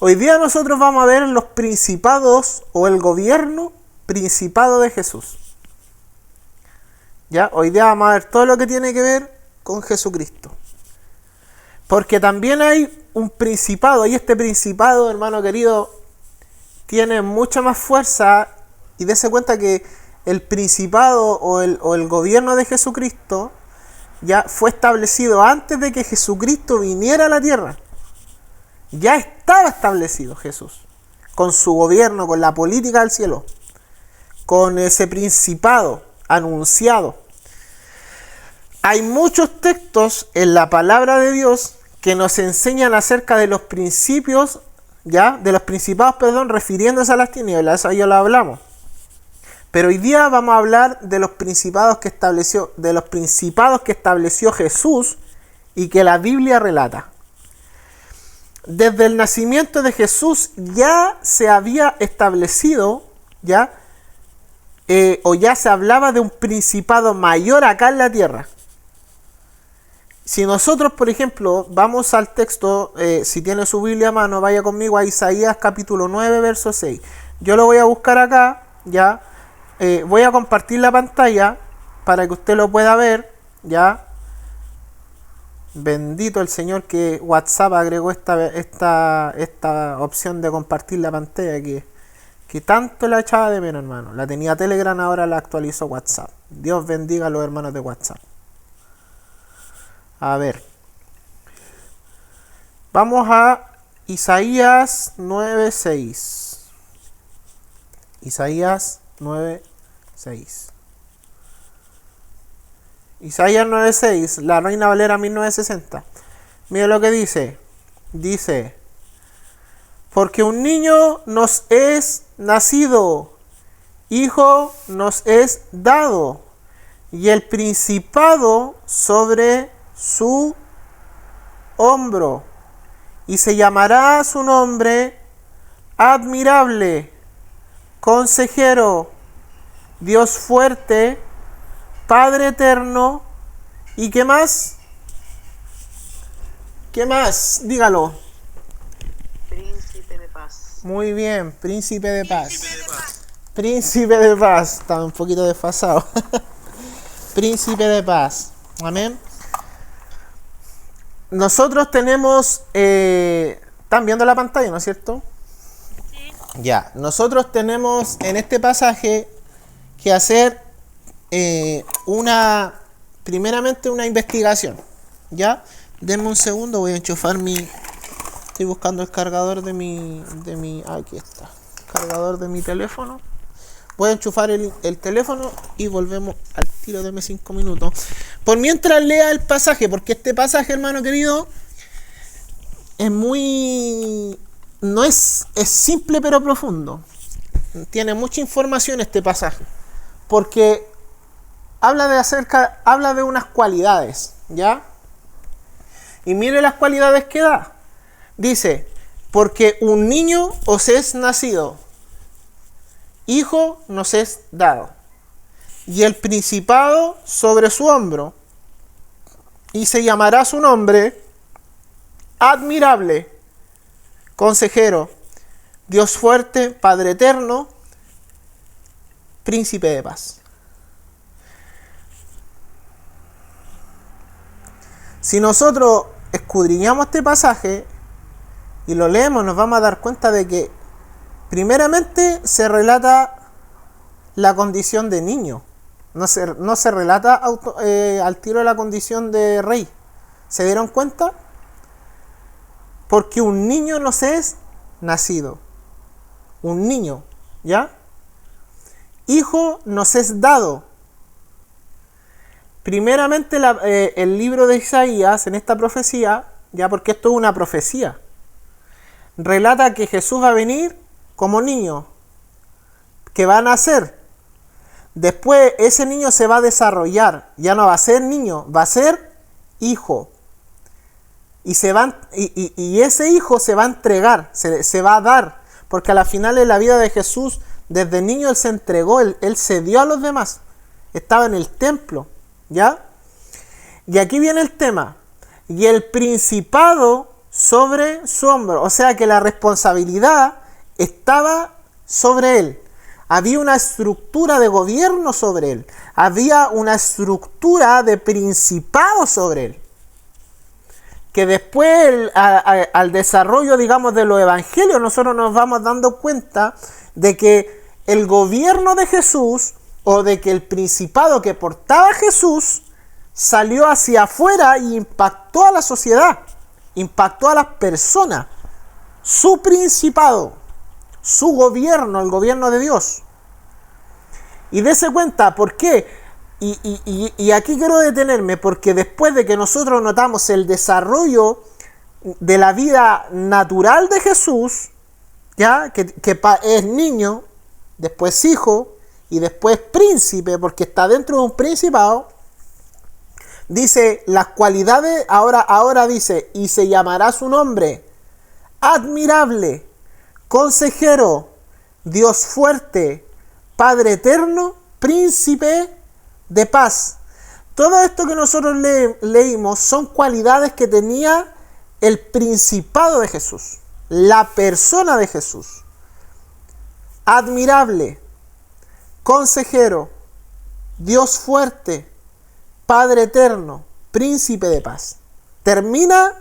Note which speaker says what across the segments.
Speaker 1: Hoy día nosotros vamos a ver los principados o el gobierno principado de Jesús. ¿Ya? Hoy día vamos a ver todo lo que tiene que ver con Jesucristo. Porque también hay un principado, y este principado, hermano querido, tiene mucha más fuerza, y dése cuenta que el principado o el gobierno de Jesucristo ya fue establecido antes de que Jesucristo viniera a la tierra. Ya estaba establecido Jesús, con su gobierno, con la política del cielo, con ese principado anunciado. Hay muchos textos en la palabra de Dios que nos enseñan acerca de los principios, ya, de los principados, refiriéndose a las tinieblas, eso ya lo hablamos. Pero hoy día vamos a hablar de los principados que estableció Jesús y que la Biblia relata. Desde el nacimiento de Jesús ya se había establecido, o ya se hablaba de un principado mayor acá en la tierra. Si nosotros, por ejemplo, vamos al texto, si tiene su Biblia a mano, vaya conmigo a Isaías capítulo 9, verso 6. Yo lo voy a buscar acá, ya. Voy a compartir la pantalla para que usted lo pueda ver, ya. Bendito el Señor que WhatsApp agregó esta opción de compartir la pantalla que tanto la echaba de menos, hermano. La tenía Telegram, ahora la actualizó WhatsApp. Dios bendiga a los hermanos de WhatsApp. A ver. Vamos a Isaías 9:6. Isaías 9:6. Isaías 9:6, la Reina Valera 1960. Mira lo que dice. Dice: porque un niño nos es nacido, hijo nos es dado, y el principado sobre su hombro, y se llamará su nombre admirable, consejero, Dios fuerte, Padre eterno. ¿Y qué más? ¿Qué más? Dígalo.
Speaker 2: Príncipe de paz.
Speaker 1: Muy bien, príncipe de paz. Príncipe de paz. Está un poquito desfasado. Príncipe de paz. Amén. Nosotros tenemos... ¿están viendo la pantalla, no es cierto?
Speaker 2: Sí.
Speaker 1: Ya. Nosotros tenemos en este pasaje que hacer primeramente una investigación. ¿Ya? Denme un segundo, voy a enchufar estoy buscando el cargador de mi aquí está. Cargador de mi teléfono. Voy a enchufar el teléfono y volvemos al tiro. Deme 5 minutos. Por mientras lea el pasaje, porque este pasaje, hermano querido, es simple pero profundo. Tiene mucha información este pasaje. Porque habla de unas cualidades, ¿ya? Y mire las cualidades que da. Dice: porque un niño os es nacido, hijo nos es dado, y el principado sobre su hombro, y se llamará su nombre admirable, consejero, Dios fuerte, Padre eterno, príncipe de paz. Si nosotros escudriñamos este pasaje y lo leemos, nos vamos a dar cuenta de que primeramente se relata la condición de niño. No se relata al tiro la condición de rey. ¿Se dieron cuenta? Porque un niño nos es nacido. Un niño, ¿ya? Hijo nos es dado. Primeramente el libro de Isaías, en esta profecía, ya, porque esto es una profecía, relata que Jesús va a venir como niño, que va a nacer. Después ese niño se va a desarrollar, ya no va a ser niño, va a ser hijo. Y ese hijo se va a entregar, se va a dar, porque a la final de la vida de Jesús, desde niño él se entregó, él se dio a los demás, estaba en el templo, ¿ya? Y aquí viene el tema: y el principado sobre su hombro. O sea que la responsabilidad estaba sobre él. Había una estructura de gobierno sobre él. Había una estructura de principado sobre él. Que después al desarrollo, digamos, de los evangelios, nosotros nos vamos dando cuenta de que el gobierno de Jesús, o de que el principado que portaba Jesús, salió hacia afuera y impactó a la sociedad, impactó a las personas. Su principado, su gobierno, el gobierno de Dios. Y dése cuenta, ¿por qué? Y aquí quiero detenerme, porque después de que nosotros notamos el desarrollo de la vida natural de Jesús, ¿ya? Que es niño, después hijo, y después príncipe, porque está dentro de un principado, dice las cualidades, ahora dice, y se llamará su nombre, admirable, consejero, Dios fuerte, Padre eterno, príncipe de paz. Todo esto que nosotros leímos son cualidades que tenía el principado de Jesús, la persona de Jesús. Admirable, consejero, Dios fuerte, Padre eterno, príncipe de paz. Termina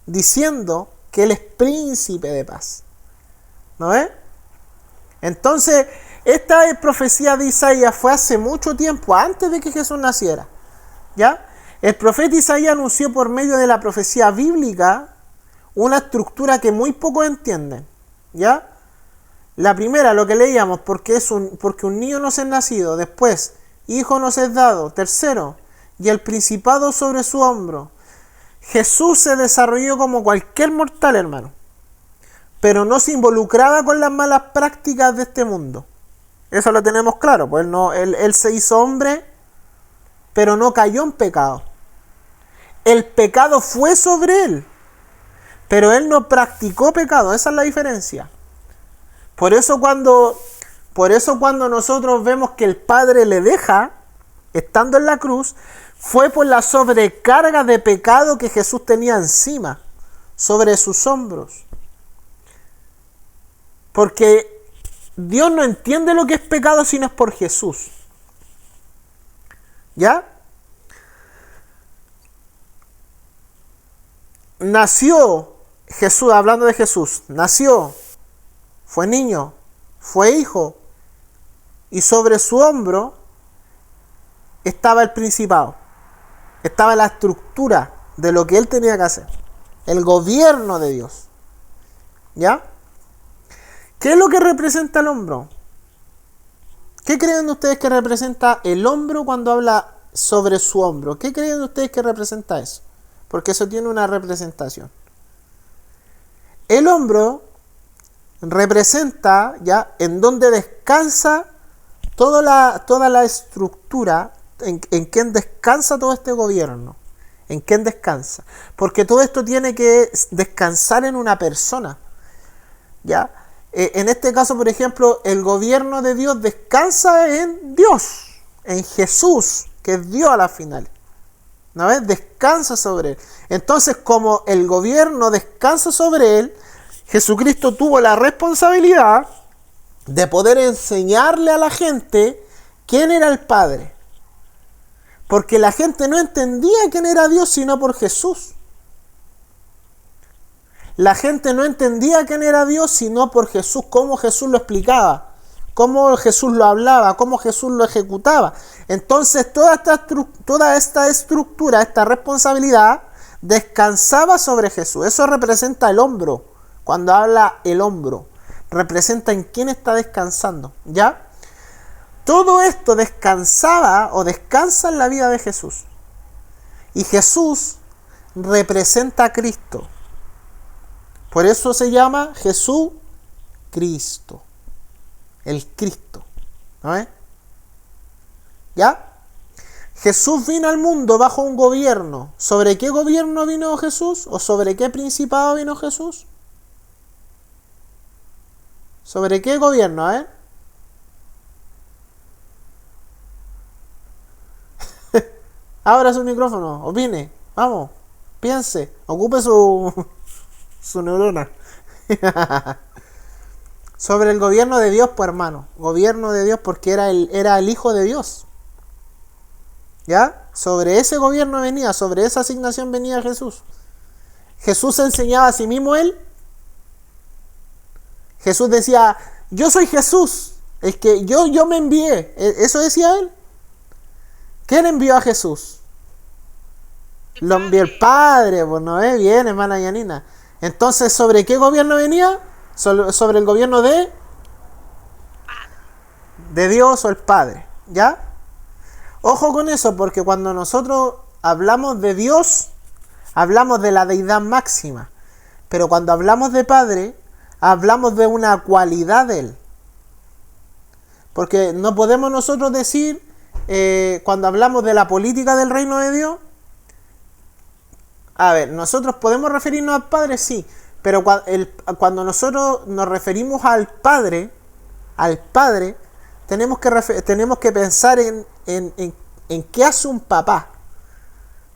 Speaker 1: diciendo que Él es príncipe de paz. ¿No ves? Entonces, esta profecía de Isaías fue hace mucho tiempo, antes de que Jesús naciera. ¿Ya? El profeta Isaías anunció por medio de la profecía bíblica una estructura que muy pocos entienden. ¿Ya? La primera, lo que leíamos, porque un niño nos es nacido. Después, hijo nos es dado. Tercero, y el principado sobre su hombro. Jesús se desarrolló como cualquier mortal, hermano, pero no se involucraba con las malas prácticas de este mundo. Eso lo tenemos claro, pues él se hizo hombre, pero no cayó en pecado. El pecado fue sobre él, pero él no practicó pecado. Esa es la diferencia. Por eso cuando nosotros vemos que el Padre le deja, estando en la cruz, fue por la sobrecarga de pecado que Jesús tenía encima, sobre sus hombros. Porque Dios no entiende lo que es pecado si no es por Jesús. ¿Ya? Nació Jesús, hablando de Jesús, nació, fue niño, fue hijo, y sobre su hombro estaba el principado, estaba la estructura de lo que él tenía que hacer, el gobierno de Dios. ¿Ya? ¿Qué es lo que representa el hombro? ¿Qué creen ustedes que representa el hombro cuando habla sobre su hombro? ¿Qué creen ustedes que representa eso? Porque eso tiene una representación. El hombro representa, ya, en donde descansa toda la estructura, en quién descansa todo este gobierno. ¿En quién descansa? Porque todo esto tiene que descansar en una persona. ¿Ya? En este caso, por ejemplo, el gobierno de Dios descansa en Dios, en Jesús, que es Dios a la final. ¿No ves? Descansa sobre él. Entonces, como el gobierno descansa sobre él, Jesucristo tuvo la responsabilidad de poder enseñarle a la gente quién era el Padre. Porque la gente no entendía quién era Dios sino por Jesús. La gente no entendía quién era Dios sino por Jesús, cómo Jesús lo explicaba, cómo Jesús lo hablaba, cómo Jesús lo ejecutaba. Entonces toda esta estructura, esta responsabilidad, descansaba sobre Jesús. Eso representa el hombro. Cuando habla el hombro, representa en quién está descansando. ¿Ya? Todo esto descansaba o descansa en la vida de Jesús. Y Jesús representa a Cristo. Por eso se llama Jesucristo. El Cristo. ¿No? ¿Ya? Jesús vino al mundo bajo un gobierno. ¿Sobre qué gobierno vino Jesús? ¿O sobre qué principado vino Jesús? ¿Sobre qué gobierno? Abra su micrófono, opine, vamos. Piense, ocupe su neurona. Sobre el gobierno de Dios, pues hermano. Gobierno de Dios porque era el Hijo de Dios. ¿Ya? Sobre ese gobierno venía, sobre esa asignación venía Jesús. Jesús enseñaba a sí mismo él. Jesús decía, yo soy Jesús, el que yo me envié. ¿Eso decía él? ¿Quién envió a Jesús? Lo envió el Padre, pues no es bien, hermana Yanina. Entonces, ¿sobre qué gobierno venía? Sobre el gobierno de Dios o el Padre, ¿ya? Ojo con eso, porque cuando nosotros hablamos de Dios, hablamos de la deidad máxima. Pero cuando hablamos de Padre, hablamos de una cualidad de Él. Porque no podemos nosotros decir, cuando hablamos de la política del reino de Dios, a ver, nosotros podemos referirnos al Padre, sí, pero cuando nosotros nos referimos al Padre, tenemos que pensar en qué hace un papá.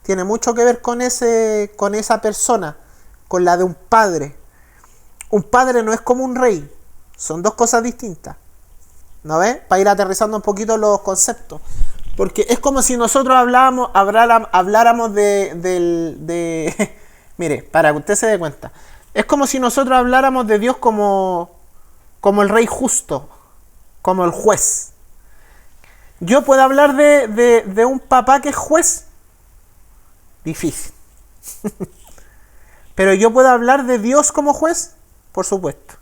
Speaker 1: Tiene mucho que ver con esa persona, con la de un padre. Un padre no es como un rey, son dos cosas distintas. ¿No ves? Para ir aterrizando un poquito los conceptos. Porque es como si nosotros habláramos de mire, para que usted se dé cuenta. Es como si nosotros habláramos de Dios como el rey justo, como el juez. Yo puedo hablar de un papá que es juez. Difícil. Pero yo puedo hablar de Dios como juez, por supuesto.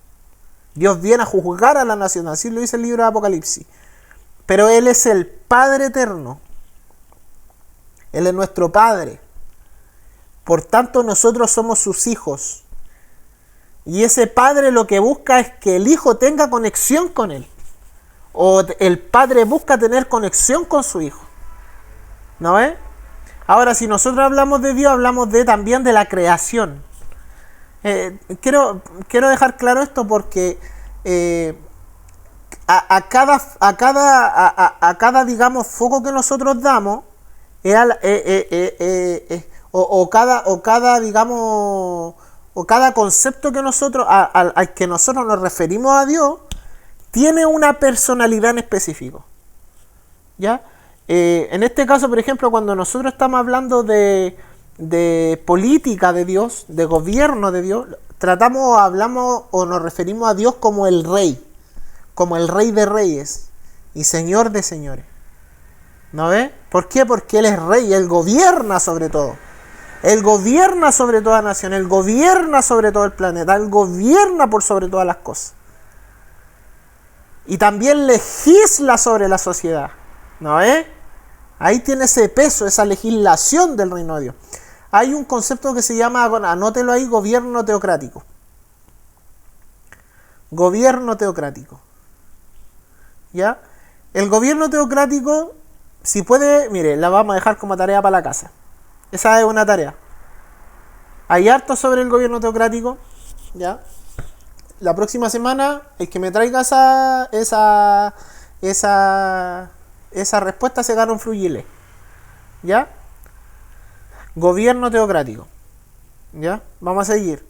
Speaker 1: Dios viene a juzgar a la nación, así lo dice el libro de Apocalipsis. Pero Él es el Padre eterno. Él es nuestro Padre. Por tanto, nosotros somos sus hijos. Y ese Padre lo que busca es que el Hijo tenga conexión con Él. O el Padre busca tener conexión con su Hijo. ¿No ves? Ahora, si nosotros hablamos de Dios, hablamos también de la creación. Quiero dejar claro esto porque a cada digamos foco que nosotros damos cada concepto que nosotros al que nosotros nos referimos a Dios tiene una personalidad en específico. ¿Ya? En este caso, por ejemplo, cuando nosotros estamos hablando de política de Dios, de gobierno de Dios, hablamos o nos referimos a Dios como el Rey de reyes y Señor de señores. ¿No ves? ¿Por qué? Porque Él es Rey, Él gobierna sobre todo. Él gobierna sobre toda nación, Él gobierna sobre todo el planeta, Él gobierna por sobre todas las cosas. Y también legisla sobre la sociedad. ¿No ves? Ahí tiene ese peso, esa legislación del reino de Dios. Hay un concepto que se llama, anótelo ahí, gobierno teocrático. Gobierno teocrático. ¿Ya? El gobierno teocrático, si puede, mire, la vamos a dejar como tarea para la casa. Esa es una tarea. Hay harto sobre el gobierno teocrático. ¿Ya? La próxima semana, el que me traiga esa respuesta se gana un frugile. ¿Ya? Gobierno teocrático. ¿Ya? Vamos a seguir.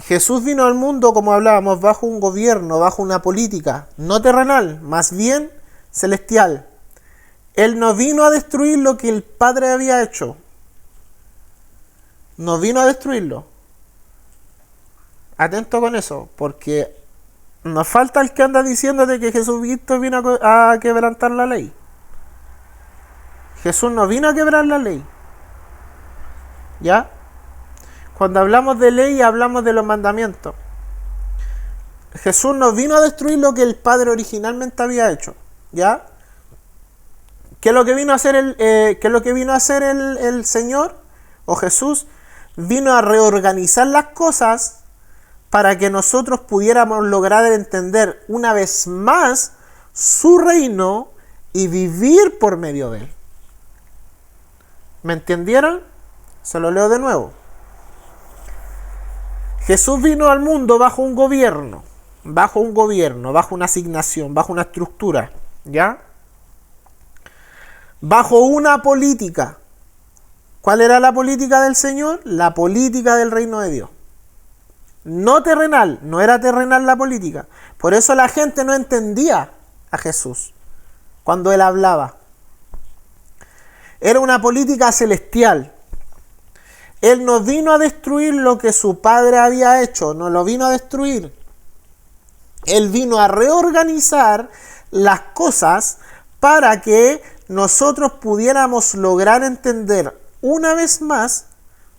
Speaker 1: Jesús vino al mundo, como hablábamos, bajo un gobierno, bajo una política, no terrenal, más bien celestial. Él no vino a destruir lo que el Padre había hecho. No vino a destruirlo. Atento con eso, porque nos falta el que anda diciendo de que Jesucristo vino a quebrantar la ley. Jesús no vino a quebrar la ley. ¿Ya? Cuando hablamos de ley, hablamos de los mandamientos. Jesús no vino a destruir lo que el Padre originalmente había hecho. ¿Ya? ¿Qué es lo que vino a hacer el Señor? O Jesús vino a reorganizar las cosas para que nosotros pudiéramos lograr entender una vez más su reino y vivir por medio de él. ¿Me entendieron? Se lo leo de nuevo. Jesús vino al mundo bajo un gobierno, bajo una asignación, bajo una estructura, ¿ya? Bajo una política, ¿Cuál era la política del Señor? La política del reino de Dios. No terrenal, no era terrenal la política. Por eso la gente no entendía a Jesús cuando Él hablaba. Era una política celestial. Él no vino a destruir lo que su Padre había hecho, no lo vino a destruir. Él vino a reorganizar las cosas para que nosotros pudiéramos lograr entender una vez más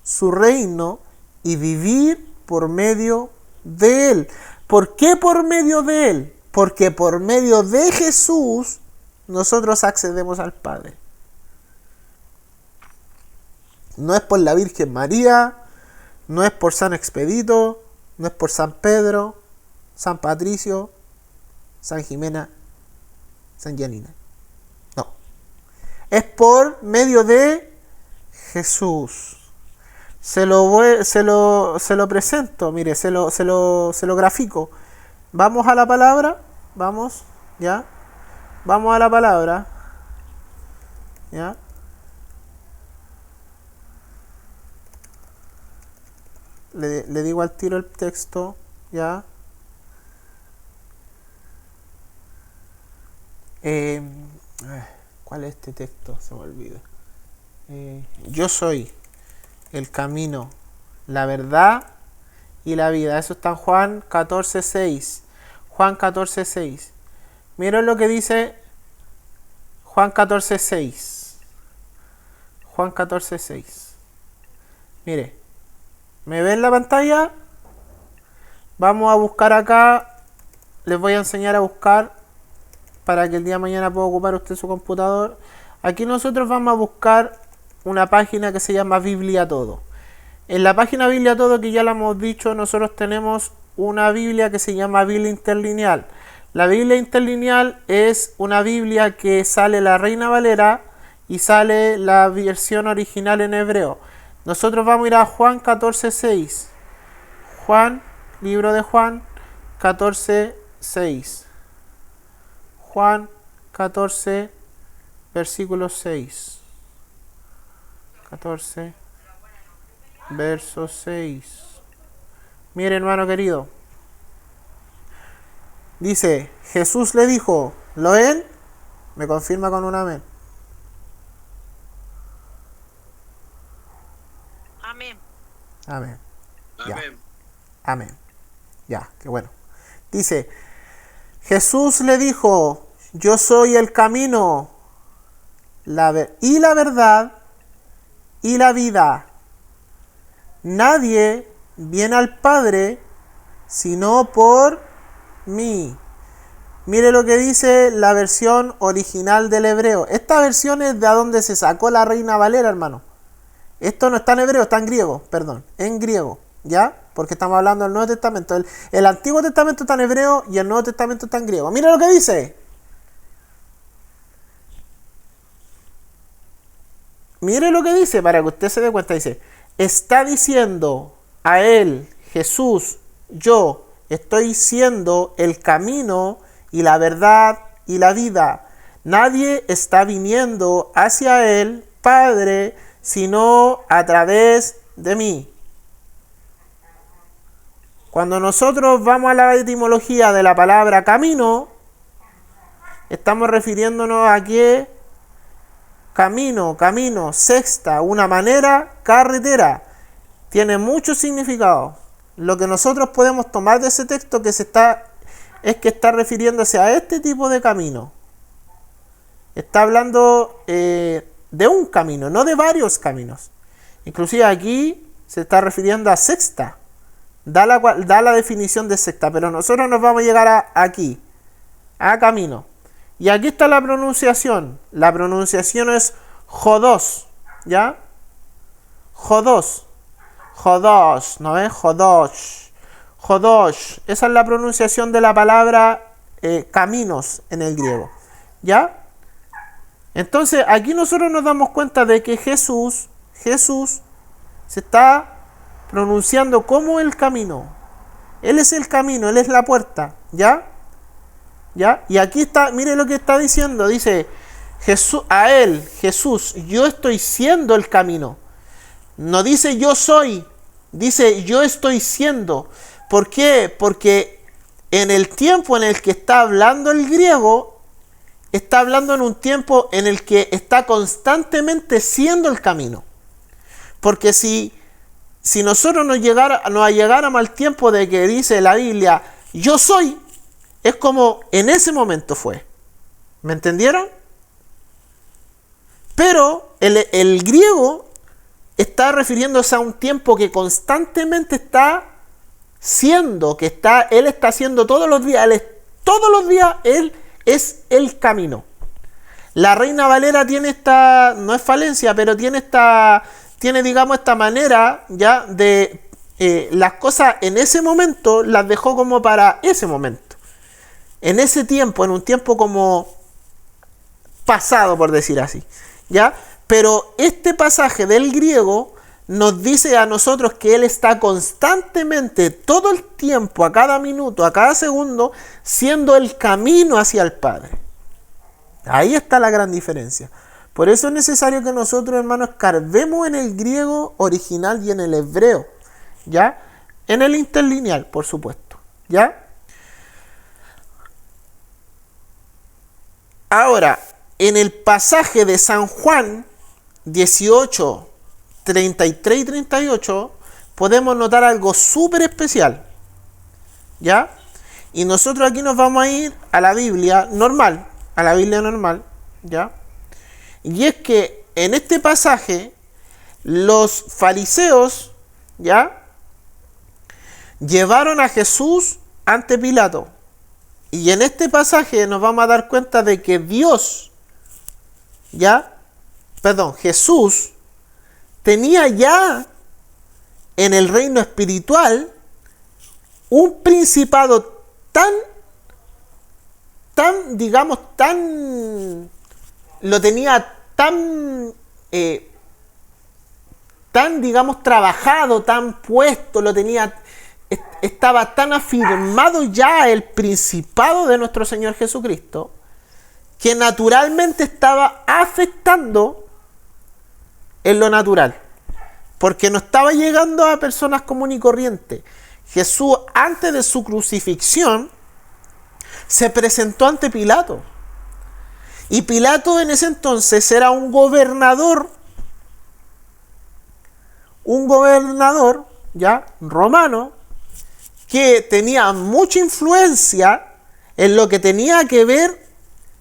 Speaker 1: su reino y vivir por medio de Él. ¿Por qué por medio de Él? Porque por medio de Jesús nosotros accedemos al Padre. No es por la Virgen María, no es por San Expedito, no es por San Pedro, San Patricio, San Jimena, San Janina. No. Es por medio de Jesús. Se lo presento, mire, se lo grafico. Vamos a la palabra, vamos, ya. Vamos a la palabra, ya. Le digo al tiro el texto, ya. ¿Cuál es este texto? Se me olvida. Yo soy el camino, la verdad y la vida. Eso está en Juan 14:6. Juan 14:6. Miren lo que dice Juan 14:6. Juan 14:6. Mire, ¿me ven la pantalla? Vamos a buscar acá. Les voy a enseñar a buscar para que el día de mañana pueda ocupar usted su computador. Aquí nosotros vamos a buscar una página que se llama Biblia Todo. En la página Biblia Todo, que ya lo hemos dicho, nosotros tenemos una Biblia que se llama Biblia Interlineal. La Biblia Interlineal es una Biblia que sale la Reina Valera y sale la versión original en hebreo. Nosotros vamos a ir a Juan 14:6. Juan, libro de Juan 14:6. Juan 14, versículo 6. 14, verso 6. Mire, hermano querido. Dice, Jesús le dijo, ¿lo ven? Me confirma con un amén.
Speaker 2: Amén.
Speaker 1: Amén. Ya.
Speaker 3: Amén.
Speaker 1: Amén. Ya, qué bueno. Dice, Jesús le dijo, yo soy el camino, y la verdad, y la vida. Nadie viene al Padre sino por mí. Mire lo que dice la versión original del hebreo. Esta versión es de donde se sacó la Reina Valera, hermano. Esto no está en hebreo, está en griego, perdón, en griego, ¿ya? Porque estamos hablando del Nuevo Testamento. El Antiguo Testamento está en hebreo y el Nuevo Testamento está en griego. Mire lo que dice. Mire lo que dice para que usted se dé cuenta. Dice, está diciendo a él, Jesús, yo estoy siendo el camino y la verdad y la vida. Nadie está viniendo hacia él, Padre, sino a través de mí. Cuando nosotros vamos a la etimología de la palabra camino, estamos refiriéndonos a que camino, sexta, una manera, carretera. Tiene mucho significado. Lo que nosotros podemos tomar de ese texto es que está refiriéndose a este tipo de camino. Está hablando de un camino, no de varios caminos. Inclusive aquí se está refiriendo a sexta. Da la definición de sexta, pero nosotros nos vamos a llegar aquí, a camino. Y aquí está la pronunciación. La pronunciación es jodos, ¿ya? Jodos. Jodos, ¿no es? Jodos. Jodos. Esa es la pronunciación de la palabra caminos en el griego, ¿ya? Entonces, aquí nosotros nos damos cuenta de que Jesús se está pronunciando como el camino. Él es el camino, Él es la puerta, ¿ya? ¿Ya? Y aquí está, mire lo que está diciendo, dice, Jesús, a Él, Jesús, yo estoy siendo el camino. No dice yo soy, dice yo estoy siendo. ¿Por qué? Porque en el tiempo en el que está hablando el griego, está hablando en un tiempo en el que está constantemente siendo el camino. Porque si nosotros nos llegáramos al tiempo de que dice la Biblia, yo soy, es como en ese momento fue. ¿Me entendieron? Pero el griego está refiriéndose a un tiempo que constantemente está siendo, él está haciendo todos los días, él es el camino. La Reina Valera tiene esta, no es falencia, pero tiene digamos esta manera ya de las cosas en ese momento las dejó como para ese momento. En ese tiempo, en un tiempo como pasado, por decir así, ¿ya? Pero este pasaje del griego nos dice a nosotros que él está constantemente, todo el tiempo, a cada minuto, a cada segundo, siendo el camino hacia el Padre. Ahí está la gran diferencia. Por eso es necesario que nosotros, hermanos, escarbemos en el griego original y en el hebreo, ¿ya? En el interlineal, por supuesto, ¿ya? Ahora, en el pasaje de San Juan 18, 33 y 38, podemos notar algo súper especial, ¿ya? Y nosotros aquí nos vamos a ir a la Biblia normal, ¿ya? Y es que en este pasaje los fariseos, ¿ya?, llevaron a Jesús ante Pilato. Y en este pasaje nos vamos a dar cuenta de que Jesús tenía ya en el reino espiritual un principado lo tenía digamos, trabajado, tan puesto, estaba tan afirmado ya el principado de nuestro Señor Jesucristo, que naturalmente estaba afectando en lo natural, porque no estaba llegando a personas comunes y corrientes. Jesús, antes de su crucifixión, se presentó ante Pilato. Y Pilato en ese entonces era un gobernador ya romano, que tenía mucha influencia en lo que tenía que ver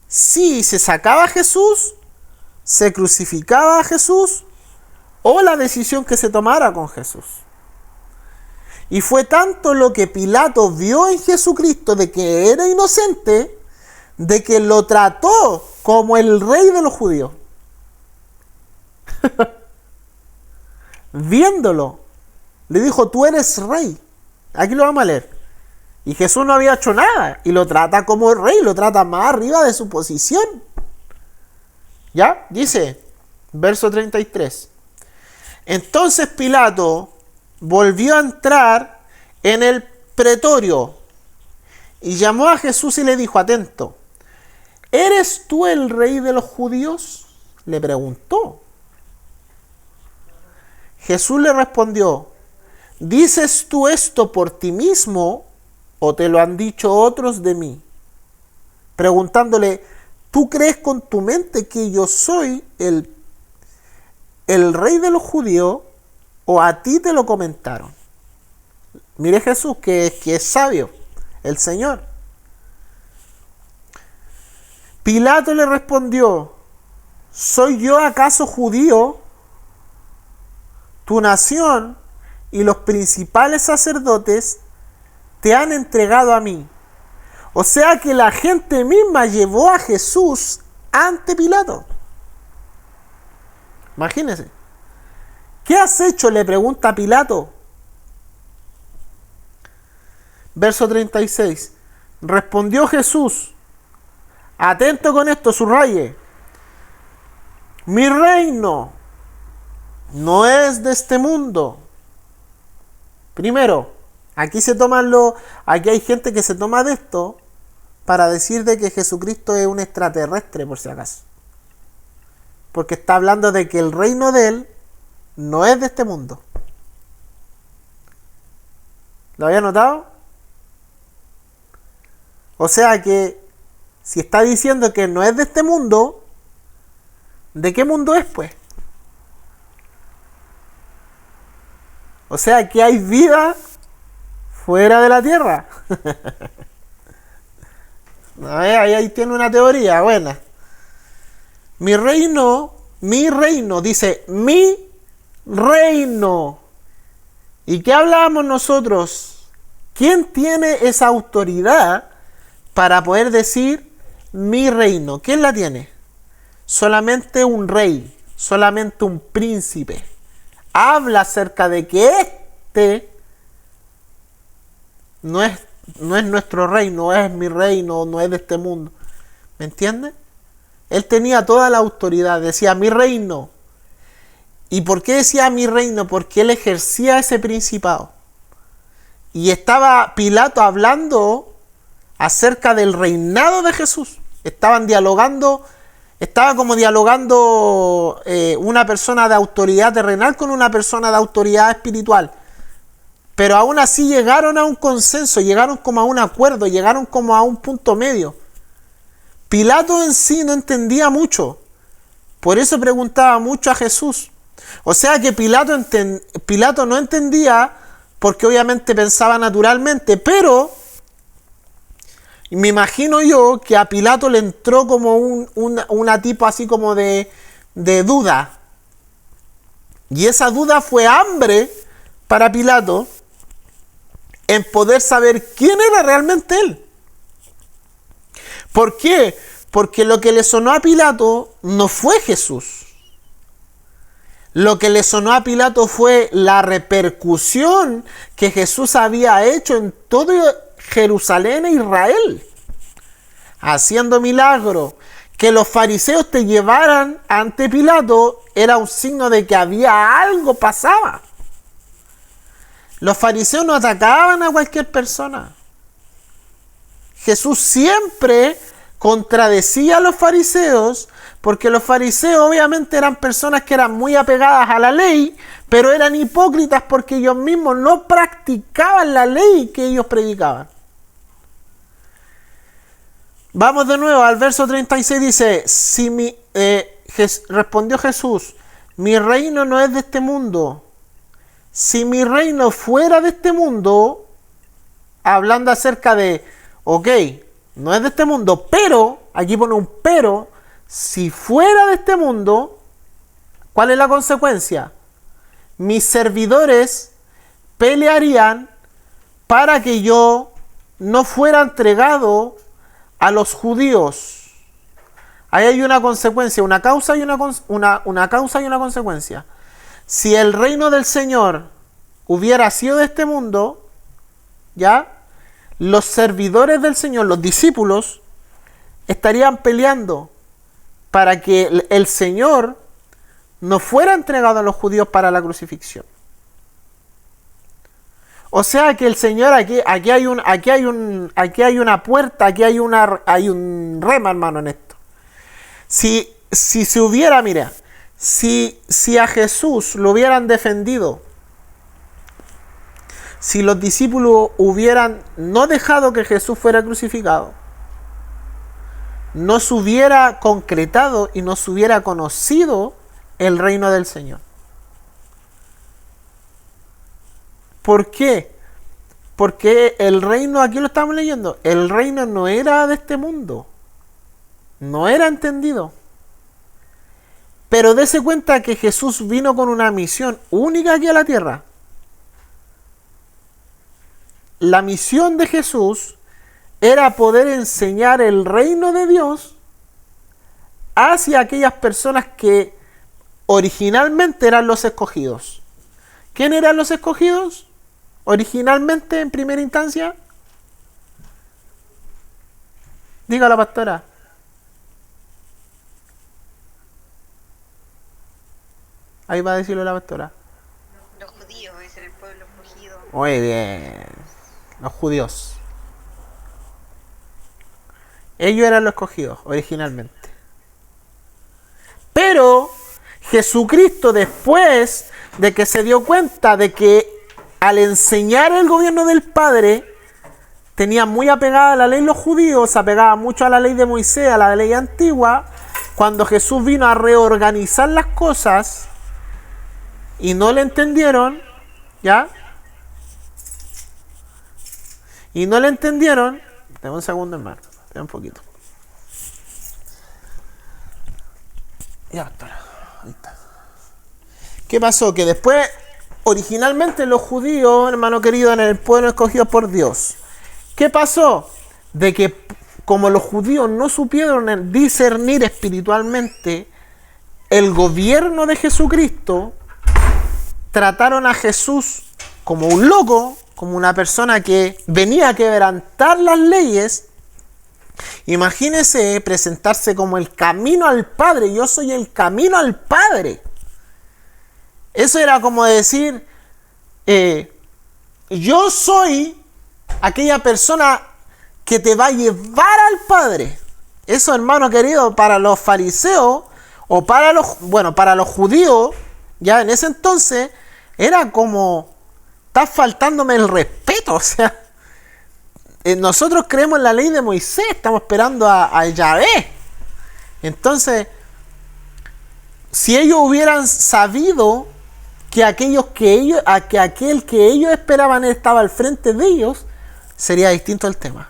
Speaker 1: si se sacaba a Jesús, se crucificaba a Jesús, o la decisión que se tomara con Jesús. Y fue tanto lo que Pilato vio en Jesucristo de que era inocente, de que lo trató como el rey de los judíos. Viéndolo, le dijo, tú eres rey. Aquí lo vamos a leer. Y Jesús no había hecho nada, y lo trata como rey, lo trata más arriba de su posición. ¿Ya? Dice, verso 33. Entonces Pilato volvió a entrar en el pretorio y llamó a Jesús y le dijo, atento, ¿eres tú el rey de los judíos?, le preguntó. Jesús le respondió, ¿dices tú esto por ti mismo o te lo han dicho otros de mí? Preguntándole, ¿tú crees con tu mente que yo soy el rey de los judíos o a ti te lo comentaron? Mire Jesús que es sabio, el Señor. Pilato le respondió, ¿soy yo acaso judío? Tu nación y los principales sacerdotes te han entregado a mí. O sea que la gente misma llevó a Jesús ante Pilato. Imagínense. ¿Qué has hecho?, le pregunta Pilato. Verso 36. Respondió Jesús. Atento con esto, subraye. Mi reino no es de este mundo. Primero, aquí hay gente que se toma de esto para decir de que Jesucristo es un extraterrestre, por si acaso. Porque está hablando de que el reino de él no es de este mundo. ¿Lo había notado? O sea que si está diciendo que no es de este mundo, ¿de qué mundo es, pues? O sea que hay vida fuera de la tierra. Ahí tiene una teoría buena. Mi reino, dice, mi reino. ¿Y qué hablábamos nosotros? ¿Quién tiene esa autoridad para poder decir mi reino? ¿Quién la tiene? Solamente un rey, solamente un príncipe. Habla acerca de que este no es nuestro reino, es mi reino, no es de este mundo. ¿Me entiendes? Él tenía toda la autoridad, decía mi reino. ¿Y por qué decía mi reino? Porque él ejercía ese principado. Y estaba Pilato hablando acerca del reinado de Jesús. Estaban dialogando, estaba como dialogando una persona de autoridad terrenal con una persona de autoridad espiritual. Pero aún así llegaron a un consenso, llegaron como a un acuerdo, llegaron como a un punto medio. Pilato en sí no entendía mucho. Por eso preguntaba mucho a Jesús. O sea que Pilato no entendía, porque obviamente pensaba naturalmente, pero me imagino yo que a Pilato le entró como una tipo así como de duda. Y esa duda fue hambre para Pilato en poder saber quién era realmente él. ¿Por qué? Porque lo que le sonó a Pilato no fue Jesús. Lo que le sonó a Pilato fue la repercusión que Jesús había hecho en todo Jerusalén e Israel, haciendo milagros. Que los fariseos te llevaran ante Pilato era un signo de que había algo pasaba. Los fariseos no atacaban a cualquier persona. Jesús siempre contradecía a los fariseos, porque los fariseos obviamente eran personas que eran muy apegadas a la ley, pero eran hipócritas porque ellos mismos no practicaban la ley que ellos predicaban. Vamos de nuevo al verso 36, dice, respondió Jesús, mi reino no es de este mundo. Si mi reino fuera de este mundo, hablando acerca de, ok, no es de este mundo, pero, aquí pone un pero, si fuera de este mundo, ¿cuál es la consecuencia? Mis servidores pelearían para que yo no fuera entregado a los judíos. Ahí hay una consecuencia, una causa y una causa y una consecuencia. Si el reino del Señor hubiera sido de este mundo, ¿ya? Los servidores del Señor, los discípulos, estarían peleando para que el Señor no fuera entregado a los judíos para la crucifixión. O sea que el Señor, aquí hay una puerta, aquí hay un rema, hermano, en esto. Si se hubiera, mira, si a Jesús lo hubieran defendido, si los discípulos hubieran no dejado que Jesús fuera crucificado, no se hubiera concretado y no se hubiera conocido el reino del Señor. ¿Por qué? Porque el reino, aquí lo estamos leyendo, el reino no era de este mundo, no era entendido. Pero dése cuenta que Jesús vino con una misión única aquí a la tierra. La misión de Jesús era poder enseñar el reino de Dios hacia aquellas personas que originalmente eran los escogidos. ¿Quién eran los escogidos? Originalmente, en primera instancia. Diga la pastora. Ahí va a decirlo la pastora.
Speaker 2: Los judíos, es el pueblo escogido.
Speaker 1: Muy bien. Los judíos. Ellos eran los escogidos originalmente. Pero Jesucristo después de que se dio cuenta de que al enseñar el gobierno del Padre, tenía muy apegada a la ley los judíos, se apegaba mucho a la ley de Moisés, a la ley antigua. Cuando Jesús vino a reorganizar las cosas y no le entendieron, ¿ya? Y no le entendieron. Dame un segundo, hermano. Espera un poquito. Ya está. Ahí está. ¿Qué pasó? Que después, originalmente los judíos, hermano querido, en el pueblo escogido por Dios. ¿Qué pasó? De que como los judíos no supieron discernir espiritualmente el gobierno de Jesucristo, trataron a Jesús como un loco, como una persona que venía a quebrantar las leyes. Imagínese presentarse como el camino al Padre. Yo soy el camino al Padre. Eso era como decir, yo soy aquella persona que te va a llevar al Padre. Eso, hermano querido, para los fariseos o para los judíos, ya en ese entonces, era como, estás faltándome el respeto. O sea, nosotros creemos en la ley de Moisés, estamos esperando a Yahvé. Entonces, si ellos hubieran sabido que aquel que ellos esperaban estaba al frente de ellos, sería distinto el tema.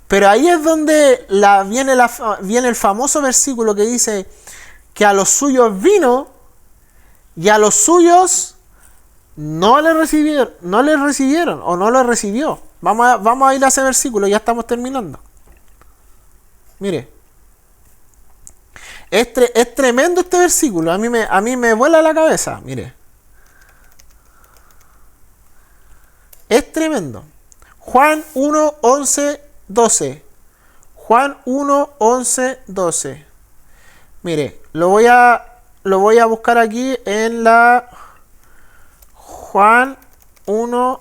Speaker 1: Pero ahí es donde viene el famoso versículo que dice que a los suyos vino y a los suyos no le recibieron o no lo recibió. Vamos a ir a ese versículo, ya estamos terminando. Mire, es tremendo este versículo, a mí me vuela la cabeza, mire. Es tremendo. Juan 1, 11, 12. Juan 1, 11, 12. Mire, lo voy a buscar aquí en la Juan 1,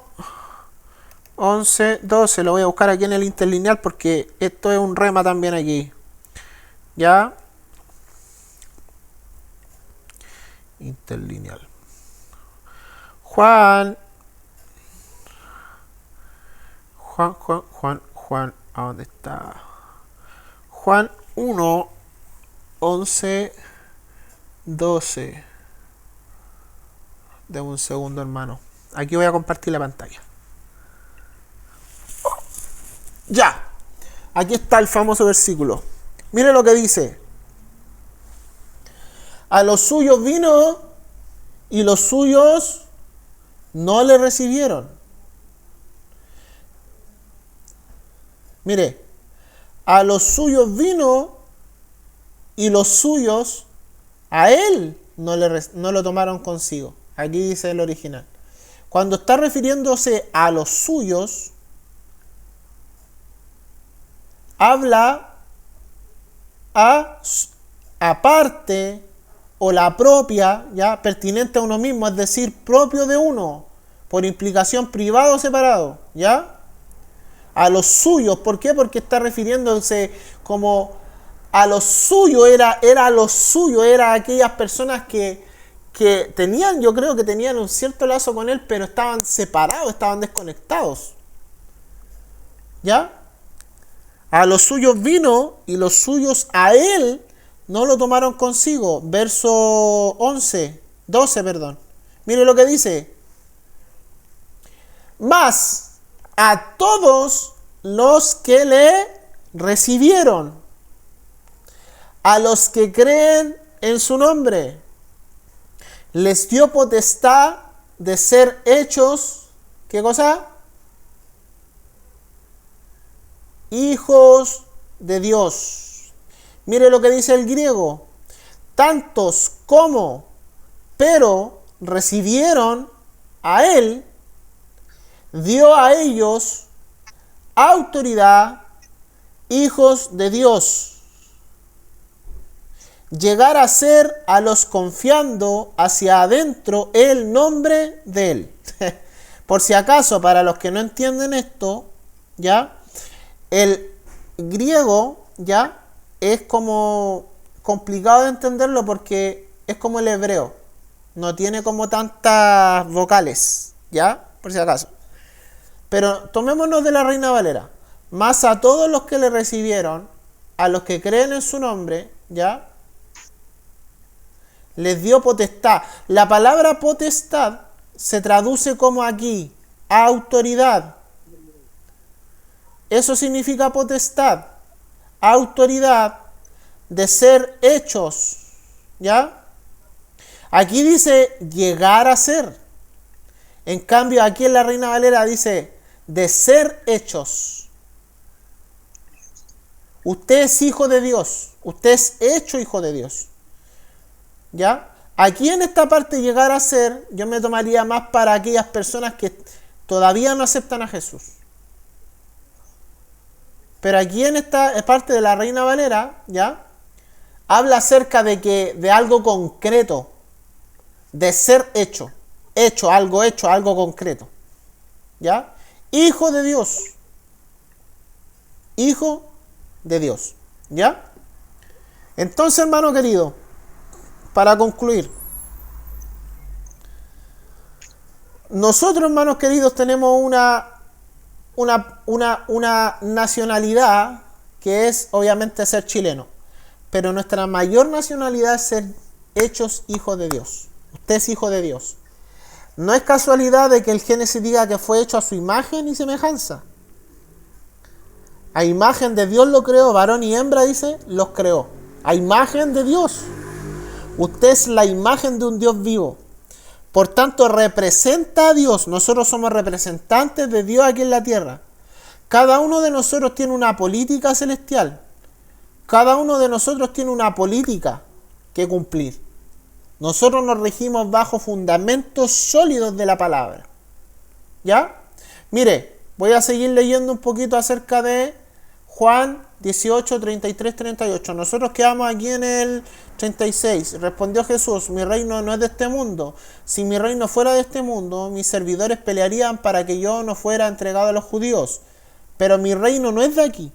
Speaker 1: 11, 12. Lo voy a buscar aquí en el interlineal porque esto es un rema también aquí. ¿Ya? Interlineal. Juan, ¿a dónde está? Juan 1, 11, 12. Deme un segundo, hermano. Aquí voy a compartir la pantalla. Ya. Aquí está el famoso versículo. Mire lo que dice. A los suyos vino y los suyos no le recibieron. Mire, a los suyos vino y los suyos a él no lo tomaron consigo. Aquí dice el original. Cuando está refiriéndose a los suyos, habla a parte o la propia, ya pertinente a uno mismo, es decir, propio de uno, por implicación privado o separado, ¿ya? A los suyos, ¿por qué? Porque está refiriéndose como a los suyos, era aquellas personas que tenían, yo creo que tenían un cierto lazo con él, pero estaban separados, estaban desconectados, ¿ya? A los suyos vino y los suyos a él no lo tomaron consigo. Verso 12. Mire lo que dice. Mas a todos los que le recibieron, a los que creen en su nombre, les dio potestad de ser hechos, ¿qué cosa? Hijos de Dios. Mire lo que dice el griego. Tantos como, pero recibieron a él, dio a ellos autoridad, hijos de Dios. Llegar a ser a los confiando hacia adentro el nombre de él. Por si acaso, para los que no entienden esto, ¿ya? El griego, ¿ya? Es como complicado de entenderlo porque es como el hebreo, no tiene como tantas vocales, ¿ya? Por si acaso. Pero tomémonos de la Reina Valera. Más a todos los que le recibieron, a los que creen en su nombre, ¿ya? Les dio potestad. La palabra potestad se traduce como aquí, autoridad. Eso significa potestad, autoridad de ser hechos, ¿ya? Aquí dice llegar a ser. En cambio, aquí en la Reina Valera dice de ser hechos. Usted es hijo de Dios. Usted es hecho hijo de Dios. ¿Ya? Aquí en esta parte llegar a ser, yo me tomaría más para aquellas personas que todavía no aceptan a Jesús. Pero aquí en esta parte de la Reina Valera, ¿ya? Habla acerca de algo concreto, de ser hecho, algo concreto, ¿ya? Hijo de Dios, hijo de Dios, ¿ya? Entonces, hermano querido, para concluir, nosotros, hermanos queridos, tenemos una nacionalidad que es obviamente ser chileno, pero nuestra mayor nacionalidad es ser hechos hijos de Dios. Usted es hijo de Dios. No es casualidad de que el Génesis diga que fue hecho a su imagen y semejanza. A imagen de Dios lo creó, varón y hembra, dice, los creó. A imagen de Dios. Usted es la imagen de un Dios vivo. Por tanto, representa a Dios. Nosotros somos representantes de Dios aquí en la tierra. Cada uno de nosotros tiene una política celestial. Cada uno de nosotros tiene una política que cumplir. Nosotros nos regimos bajo fundamentos sólidos de la palabra. ¿Ya? Mire, voy a seguir leyendo un poquito acerca de Juan 18, 33, 38. Nosotros quedamos aquí en el 36. Respondió Jesús: mi reino no es de este mundo. Si mi reino fuera de este mundo, mis servidores pelearían para que yo no fuera entregado a los judíos. Pero mi reino no es de aquí.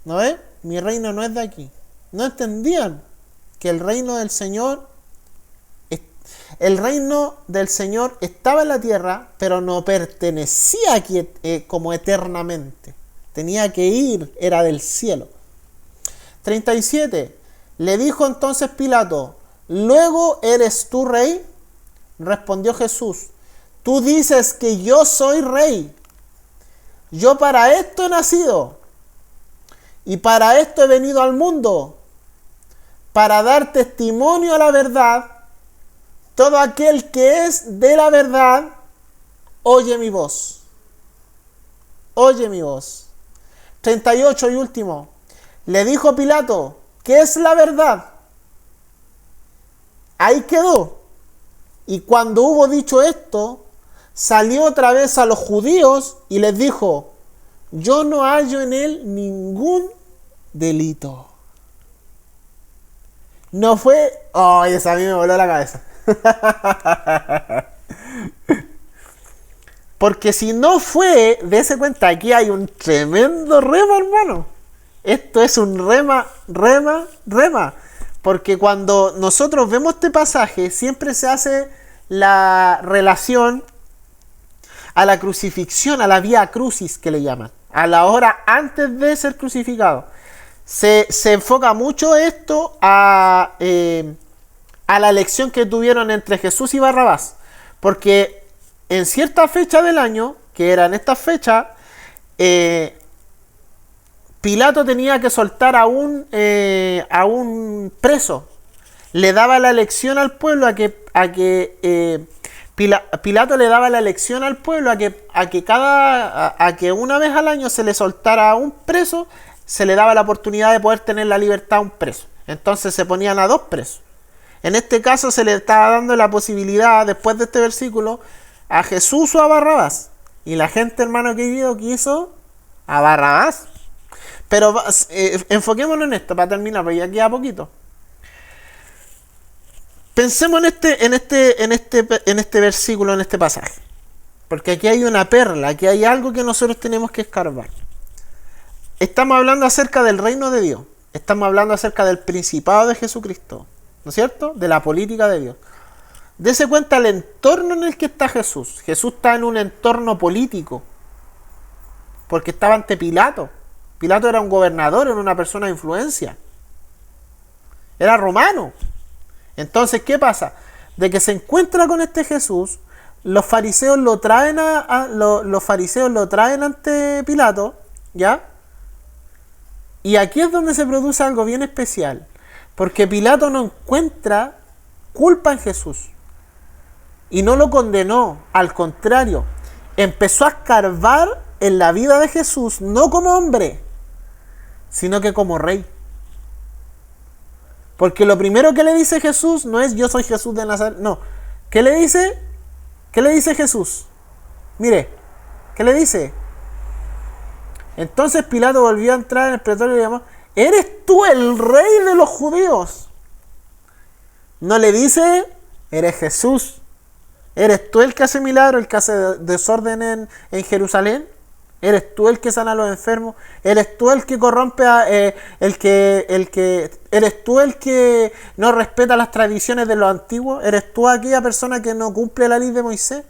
Speaker 1: ¿No ves? Mi reino no es de aquí. No entendían que el reino del Señor estaba en la tierra, pero no pertenecía aquí como eternamente. Tenía que ir, era del cielo. 37. Le dijo entonces Pilato: ¿luego eres tú rey? Respondió Jesús: tú dices que yo soy rey. Yo para esto he nacido, y para esto he venido al mundo, para dar testimonio a la verdad. Todo aquel que es de la verdad, oye mi voz. Oye mi voz. 38 y último. Le dijo Pilato: ¿qué es la verdad? Ahí quedó. Y cuando hubo dicho esto, salió otra vez a los judíos y les dijo: yo no hallo en él ningún delito. No fue... ¡Ay, esa a mí me voló la cabeza! Porque si no fue, dése cuenta, aquí hay un tremendo rema, hermano. Esto es un rema. Porque cuando nosotros vemos este pasaje, siempre se hace la relación a la crucifixión, a la vía crucis que le llaman, a la hora antes de ser crucificado. Se enfoca mucho esto a la elección que tuvieron entre Jesús y Barrabás, porque en cierta fecha del año, que era en esta fecha, Pilato tenía que soltar a un preso. Le daba la elección al pueblo Pilato le daba la elección al pueblo a que una vez al año se le soltara a un preso, se le daba la oportunidad de poder tener la libertad a un preso. Entonces se ponían a dos presos. En este caso se le estaba dando la posibilidad, después de este versículo, a Jesús o a Barrabás. Y la gente, hermano querido, quiso a Barrabás. Pero enfoquémonos en esto para terminar, porque ya queda poquito. Pensemos en este versículo, en este pasaje. Porque aquí hay una perla, aquí hay algo que nosotros tenemos que escarbar. Estamos hablando acerca del reino de Dios. Estamos hablando acerca del principado de Jesucristo. ¿No es cierto? De la política de Dios. Dese cuenta el entorno en el que está Jesús. Jesús está en un entorno político, porque estaba ante Pilato. Pilato era un gobernador, era una persona de influencia. Era romano. Entonces, ¿qué pasa? De que se encuentra con este Jesús, los fariseos lo traen los fariseos lo traen ante Pilato, ¿ya? Y aquí es donde se produce algo bien especial, porque Pilato no encuentra culpa en Jesús y no lo condenó, al contrario, empezó a escarbar en la vida de Jesús, no como hombre, sino que como rey. Porque lo primero que le dice Jesús no es yo soy Jesús de Nazaret, no. ¿Qué le dice? ¿Qué le dice Jesús? Mire, ¿qué le dice? Entonces Pilato volvió a entrar en el pretorio y le llamó, ¿eres tú el rey de los judíos? No le dice, eres Jesús. ¿Eres tú el que hace milagros, el que hace desorden en Jerusalén? ¿Eres tú el que sana a los enfermos? ¿Eres tú el que corrompe eres tú el que no respeta las tradiciones de los antiguos? ¿Eres tú aquella persona que no cumple la ley de Moisés?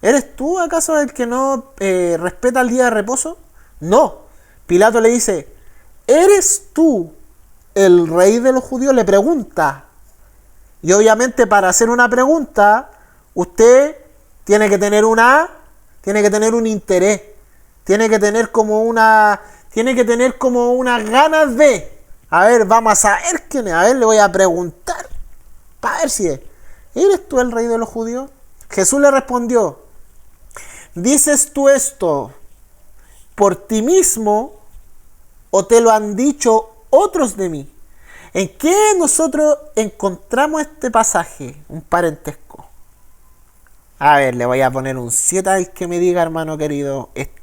Speaker 1: ¿Eres tú acaso el que no respeta el día de reposo? No. Pilato le dice, ¿eres tú el rey de los judíos? Le pregunta. Y obviamente para hacer una pregunta, usted tiene que tener un interés. Tiene que tener como unas ganas de, a ver, vamos a saber quién es, a ver, le voy a preguntar, para ver si es, ¿eres tú el rey de los judíos? Jesús le respondió, ¿dices tú esto por ti mismo o te lo han dicho otros de mí? ¿En qué nosotros encontramos este pasaje? Un parentesco. A ver, le voy a poner un 7 al que me diga, hermano querido, esto.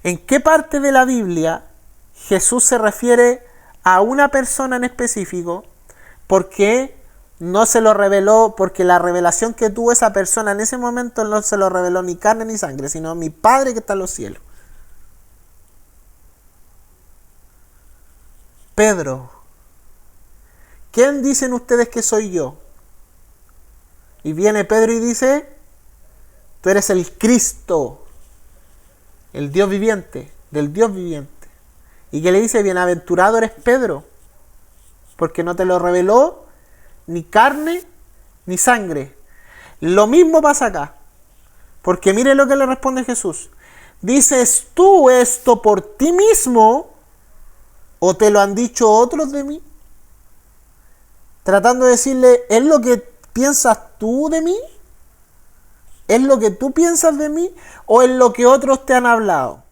Speaker 1: ¿En qué parte de la Biblia Jesús se refiere a una persona en específico? Porque no se lo reveló, porque la revelación que tuvo esa persona en ese momento no se lo reveló ni carne ni sangre, sino mi Padre que está en los cielos. Pedro, ¿quién dicen ustedes que soy yo? Y viene Pedro y dice, tú eres el Cristo, el Dios viviente, del Dios viviente. Y que le dice, bienaventurado eres Pedro, porque no te lo reveló ni carne ni sangre. Lo mismo pasa acá, porque mire lo que le responde Jesús. ¿Dices tú esto por ti mismo o te lo han dicho otros de mí? Tratando de decirle, ¿es lo que piensas tú de mí? ¿Es lo que tú piensas de mí o es lo que otros te han hablado?